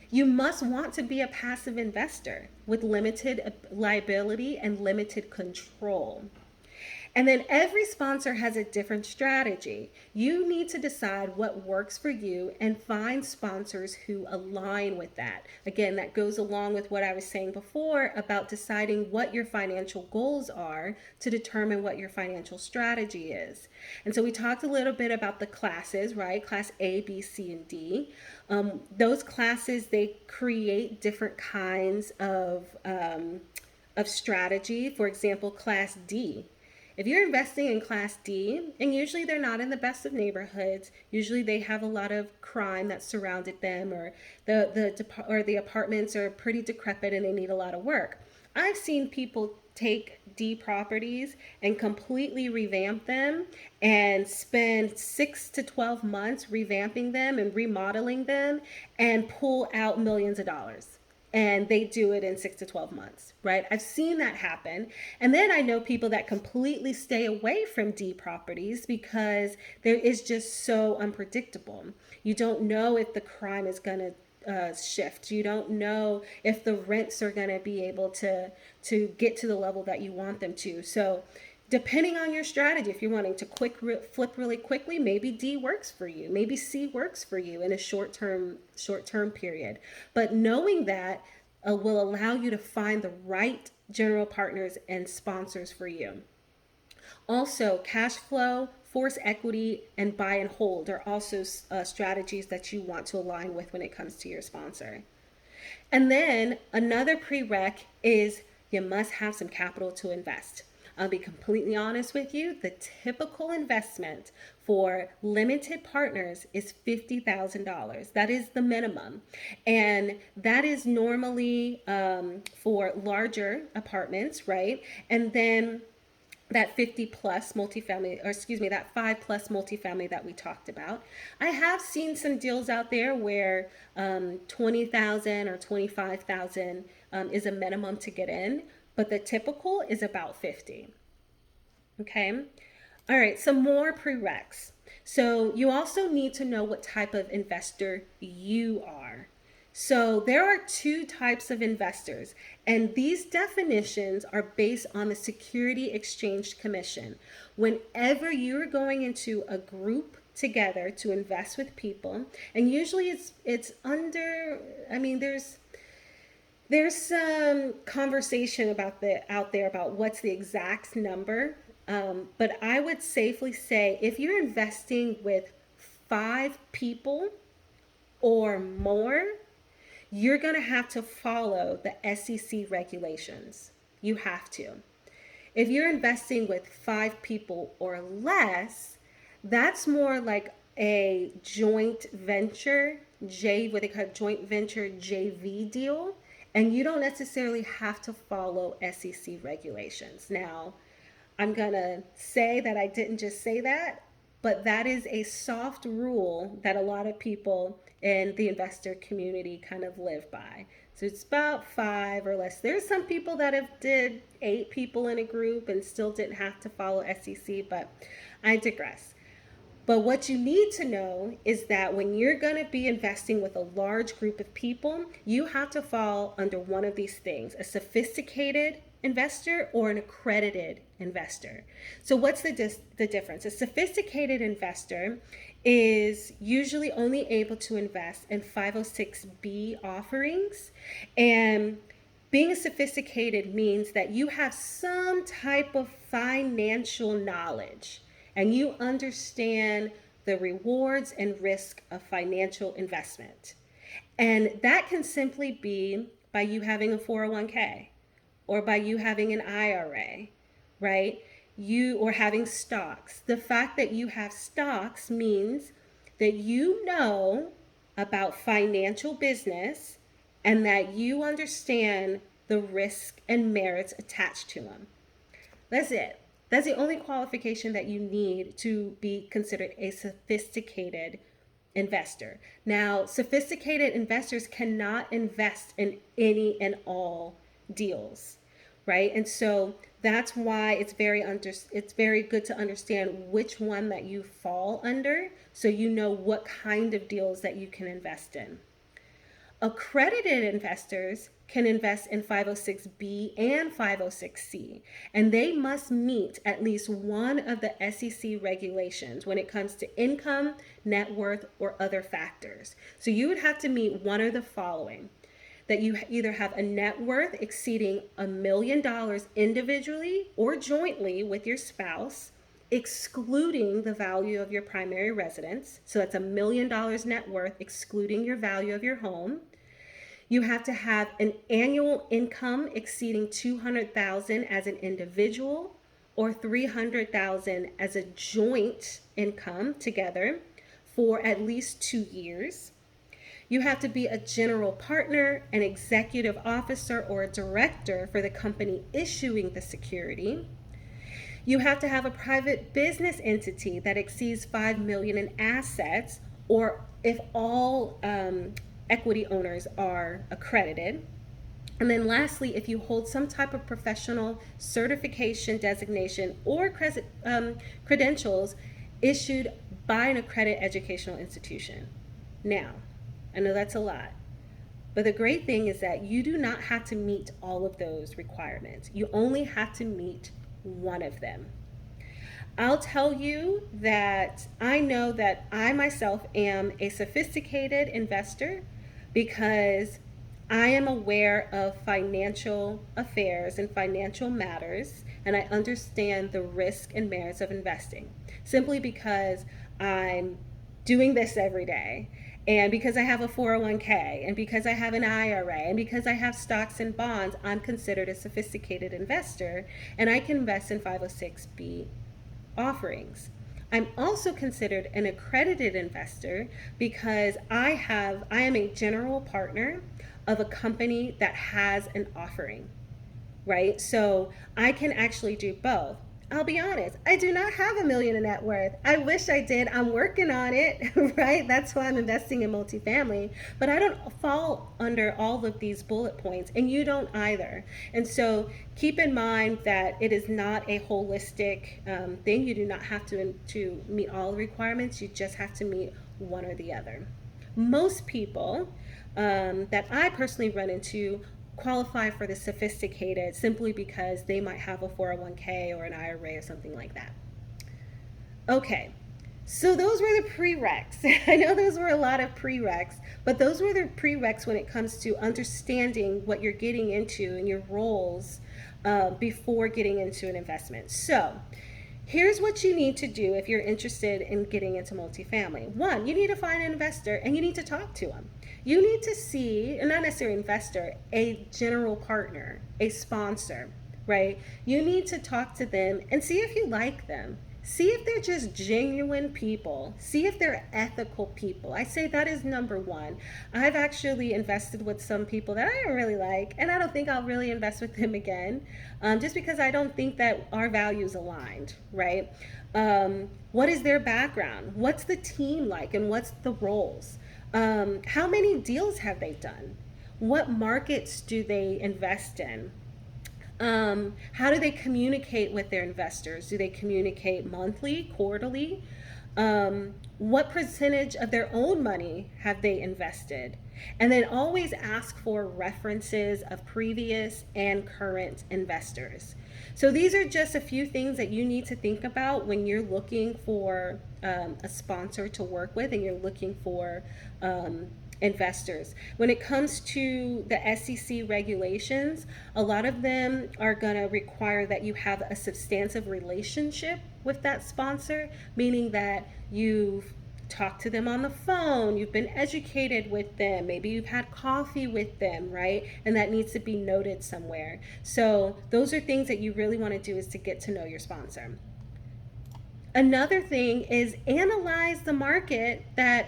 A: You must want to be a passive investor with limited liability and limited control. And then every sponsor has a different strategy. You need to decide what works for you and find sponsors who align with that. Again, that goes along with what I was saying before about deciding what your financial goals are to determine what your financial strategy is. And so we talked a little bit about the classes, right? Class A, B, C, and D. Those classes, they create different kinds of strategy. For example, Class D. If you're investing in Class D, and usually they're not in the best of neighborhoods, usually they have a lot of crime that surrounded them, or the apartments are pretty decrepit and they need a lot of work. I've seen people take D properties and completely revamp them and spend 6 to 12 months revamping them and remodeling them and pull out millions of dollars, and they do it in 6 to 12 months, right? I've seen that happen. And then I know people that completely stay away from D properties because there is just so unpredictable. You don't know if the crime is going to shift. You don't know if the rents are going to be able to get to the level that you want them to. So depending on your strategy, if you're wanting to flip really quickly, maybe D works for you, maybe C works for you in a short term period. But knowing that will allow you to find the right general partners and sponsors for you. Also, cash flow, force equity, and buy and hold are also strategies that you want to align with when it comes to your sponsor. And then another prereq is you must have some capital to invest. I'll be completely honest with you. The typical investment for limited partners is $50,000. That is the minimum. And that is normally for larger apartments, right? And then that 50 plus multifamily, or excuse me, that 5 plus multifamily that we talked about. I have seen some deals out there where 20,000 or 25,000 is a minimum to get in, but the typical is about 50. Okay. All right. Some more prereqs. So you also need to know what type of investor you are. So there are two types of investors, and these definitions are based on the Security Exchange Commission. Whenever you're going into a group together to invest with people, and usually it's under, I mean, there's some conversation about out there about what's the exact number, but I would safely say if you're investing with 5 people or more, you're going to have to follow the SEC regulations. You have to. If you're investing with 5 people or less, that's more like a joint venture, what they call joint venture JV deal, and you don't necessarily have to follow SEC regulations. Now, I'm going to say that I didn't just say that, but that is a soft rule that a lot of people in the investor community kind of live by. So it's about 5 or less. There's some people that have did 8 people in a group and still didn't have to follow SEC, but I digress. But what you need to know is that when you're going to be investing with a large group of people, you have to fall under one of these things: a sophisticated investor or an accredited investor. So what's the difference? A sophisticated investor is usually only able to invest in 506B offerings, and being sophisticated means that you have some type of financial knowledge and you understand the rewards and risk of financial investment. And that can simply be by you having a 401k or by you having an IRA, right? Or having stocks. The fact that you have stocks means that you know about financial business and that you understand the risk and merits attached to them. That's it. That's the only qualification that you need to be considered a sophisticated investor. Now, sophisticated investors cannot invest in any and all deals, right? And so that's why it's very good to understand which one that you fall under so you know what kind of deals that you can invest in. Accredited investors can invest in 506B and 506C, and they must meet at least one of the SEC regulations when it comes to income, net worth, or other factors. So you would have to meet one of the following: that you either have a net worth exceeding $1 million individually or jointly with your spouse, excluding the value of your primary residence. So that's $1 million net worth, excluding your value of your home. You have to have an annual income exceeding 200,000 as an individual or 300,000 as a joint income together for at least 2 years. You have to be a general partner, an executive officer, or a director for the company issuing the security. You have to have a private business entity that exceeds 5 million in assets, or if all equity owners are accredited. And then lastly, if you hold some type of professional certification, designation, or credentials issued by an accredited educational institution. Now, I know that's a lot, but the great thing is that you do not have to meet all of those requirements. You only have to meet one of them. I'll tell you that I know that I myself am a sophisticated investor because I am aware of financial affairs and financial matters, and I understand the risk and merits of investing simply because I'm doing this every day. And because I have a 401k, and because I have an IRA, and because I have stocks and bonds, I'm considered a sophisticated investor, and I can invest in 506B offerings. I'm also considered an accredited investor because I am a general partner of a company that has an offering, right? So I can actually do both. I'll be honest, I do not have $1 million in net worth. I wish I did. I'm working on it, right? That's why I'm investing in multifamily. But I don't fall under all of these bullet points, and you don't either. And so keep in mind that it is not a holistic thing. You do not have to meet all the requirements. You just have to meet one or the other. Most people that I personally run into qualify for the sophisticated simply because they might have a 401k or an IRA or something like that. Okay, so those were the prereqs. I know those were a lot of prereqs, but those were the prereqs when it comes to understanding what you're getting into and your roles before getting into an investment. So here's what you need to do if you're interested in getting into multifamily. One, you need to find an investor and you need to talk to them. You need to see, and not necessarily an investor, a general partner, a sponsor, right? You need to talk to them and see if you like them. See if they're just genuine people. See if they're ethical people. I say that is number one. I've actually invested with some people that I don't really like, and I don't think I'll really invest with them again, just because I don't think that our values aligned, right? What is their background? What's the team like, and what's the roles? How many deals have they done? What markets do they invest in? How do they communicate with their investors? Do they communicate monthly, quarterly? What percentage of their own money have they invested? And then always ask for references of previous and current investors. So these are just a few things that you need to think about when you're looking for a sponsor to work with and you're looking for investors. When it comes to the SEC regulations, a lot of them are going to require that you have a substantive relationship with that sponsor, meaning that you've talked to them on the phone, you've been educated with them, maybe you've had coffee with them, right? And that needs to be noted somewhere. So those are things that you really want to do, is to get to know your sponsor. Another thing is analyze the market that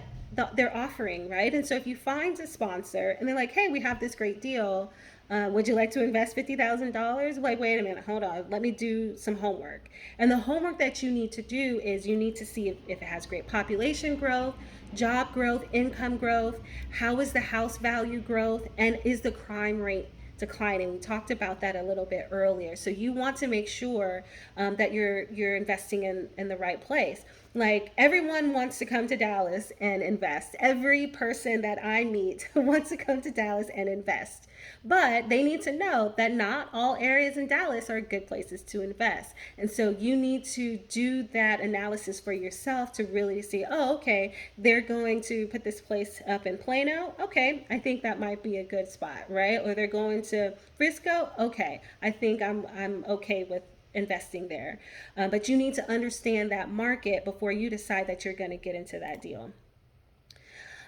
A: they're offering, right? And so if you find a sponsor and they're like, hey, we have this great deal, would you like to invest $50,000? Like, wait a minute, hold on, let me do some homework. And the homework that you need to do is you need to see if it has great population growth, job growth, income growth, how is the house value growth, and is the crime rate declining. We talked about that a little bit earlier. So you want to make sure that you're investing in the right place. Like everyone wants to come to Dallas and invest. Every person that I meet wants to come to Dallas and invest. But they need to know that not all areas in Dallas are good places to invest. And so you need to do that analysis for yourself to really see, oh, okay, they're going to put this place up in Plano. Okay, I think that might be a good spot, right? Or they're going to Frisco. Okay, I think I'm okay with investing there. But you need to understand that market before you decide that you're going to get into that deal.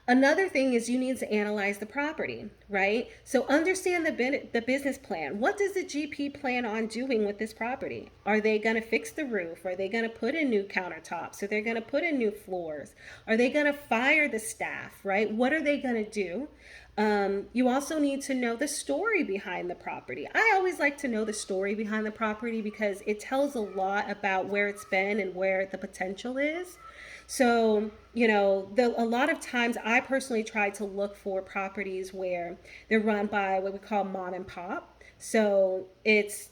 A: Another thing is you need to analyze the property, right? So understand the business plan. What does the GP plan on doing with this property? Are they going to fix the roof? Are they going to put in new countertops? Are they going to put in new floors? Are they going to fire the staff, right? What are they going to do? You also need to know the story behind the property. I always like to know the story behind the property because it tells a lot about where it's been and where the potential is. So, a lot of times I personally try to look for properties where they're run by what we call mom and pop. So it's,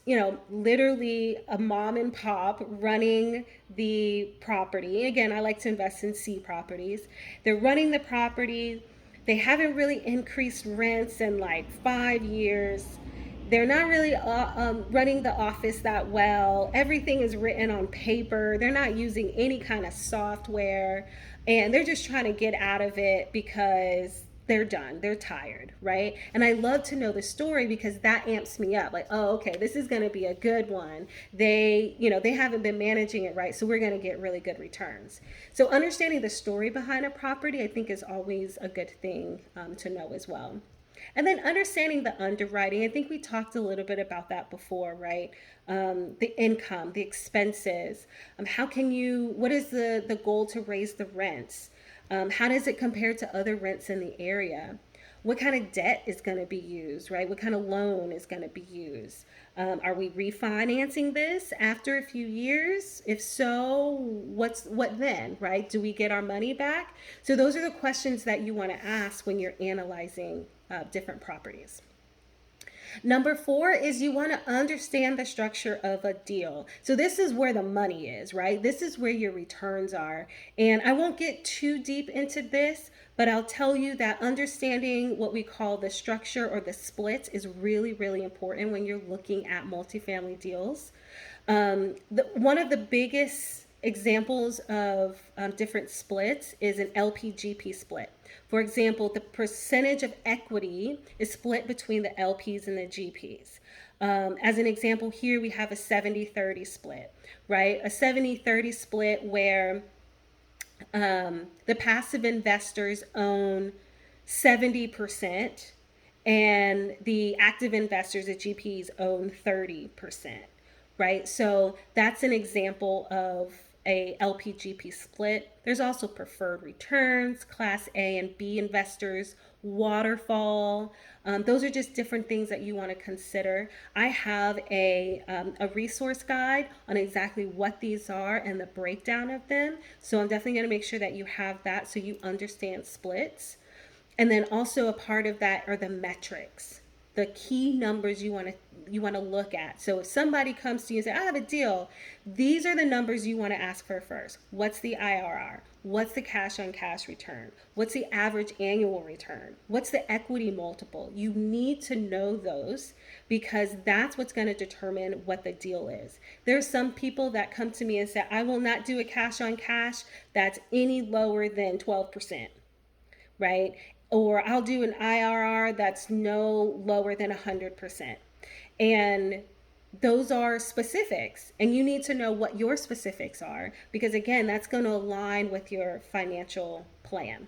A: literally a mom and pop running the property. Again, I like to invest in C properties. They're running the property. They haven't really increased rents in like 5 years. They're not really running the office that well. Everything is written on paper. They're not using any kind of software. And they're just trying to get out of it because they're done. They're tired, right? And I love to know the story because that amps me up. Like, oh, okay, this is going to be a good one. They haven't been managing it right, so we're going to get really good returns. So understanding the story behind a property, I think, is always a good thing to know as well. And then understanding the underwriting. I think we talked a little bit about that before, right? The income, the expenses. What is the goal to raise the rents? How does it compare to other rents in the area? What kind of debt is going to be used, right? What kind of loan is going to be used? Are we refinancing this after a few years? If so, what then, right? Do we get our money back? So those are the questions that you want to ask when you're analyzing different properties. Number four is you want to understand the structure of a deal. So this is where the money is, right? This is where your returns are. And I won't get too deep into this, but I'll tell you that understanding what we call the structure or the splits is really, really important when you're looking at multifamily deals. One of the biggest examples of different splits is an LP-GP split. For example, the percentage of equity is split between the LPs and the GPs. As an example here, we have a 70-30 split, right? A 70-30 split where the passive investors own 70% and the active investors, the GPs, own 30%, right? So that's an example of a LPGP split. There's also preferred returns, Class A and B investors, waterfall. Those are just different things that you want to consider. I have a resource guide on exactly what these are and the breakdown of them. So I'm definitely going to make sure that you have that so you understand splits. And then also a part of that are the metrics, the key numbers you want to look at. So if somebody comes to you and say, I have a deal, these are the numbers you want to ask for first. What's the IRR? What's the cash on cash return? What's the average annual return? What's the equity multiple? You need to know those because that's what's going to determine what the deal is. There's some people that come to me and say, I will not do a cash on cash that's any lower than 12%, right? Or I'll do an IRR that's no lower than 100%. And those are specifics, and you need to know what your specifics are because, again, that's going to align with your financial plan.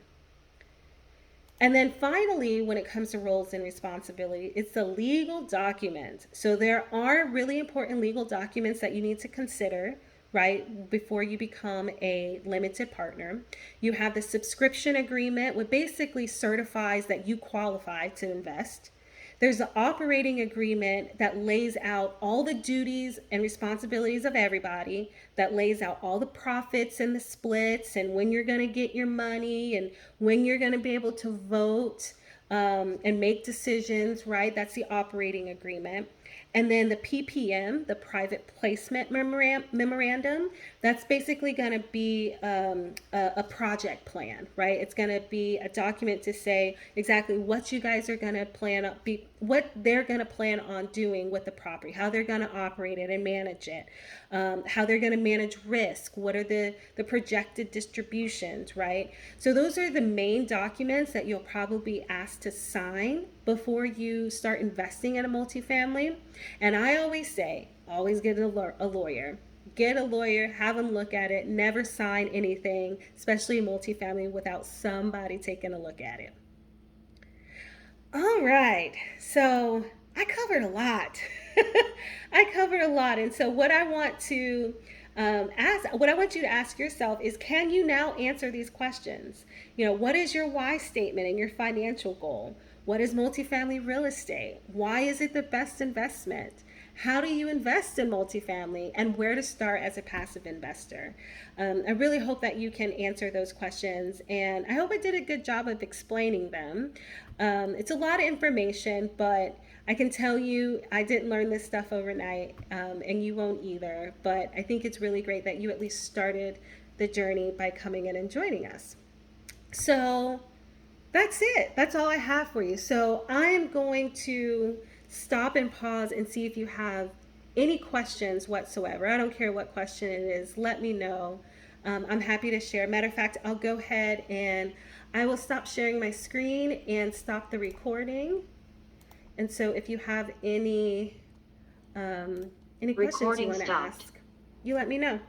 A: And then finally, when it comes to roles and responsibility, it's the legal document. So there are really important legal documents that you need to consider, right, before you become a limited partner. You have the subscription agreement, which basically certifies that you qualify to invest. There's the operating agreement that lays out all the duties and responsibilities of everybody, that lays out all the profits and the splits and when you're going to get your money and when you're going to be able to vote and make decisions, right? That's the operating agreement. And then the PPM, the private placement memorandum, that's basically going to be a project plan, right? It's going to be a document to say exactly what you guys are going to plan on, what they're going to plan on doing with the property, how they're going to operate it and manage it, how they're going to manage risk, what are the projected distributions, right? So those are the main documents that you'll probably be asked to sign before you start investing in a multifamily. And I always say, always get a lawyer. Get a lawyer, have them look at it, never sign anything, especially a multifamily, without somebody taking a look at it. All right. So I covered a lot. I covered a lot. And so what I want to what I want you to ask yourself is, can you now answer these questions? What is your why statement and your financial goal? What is multifamily real estate? Why is it the best investment? How do you invest in multifamily, and where to start as a passive investor? I really hope that you can answer those questions, and I hope I did a good job of explaining them. It's a lot of information, but I can tell you I didn't learn this stuff overnight, and you won't either. But I think it's really great that you at least started the journey by coming in and joining us. So that's it. That's all I have for you. So I'm going to stop and pause and see if you have any questions whatsoever. I don't care what question it is. Let me know. I'm happy to share. Matter of fact, I'll go ahead and I will stop sharing my screen and stop the recording. And so if you have any questions you want to ask, you let me know.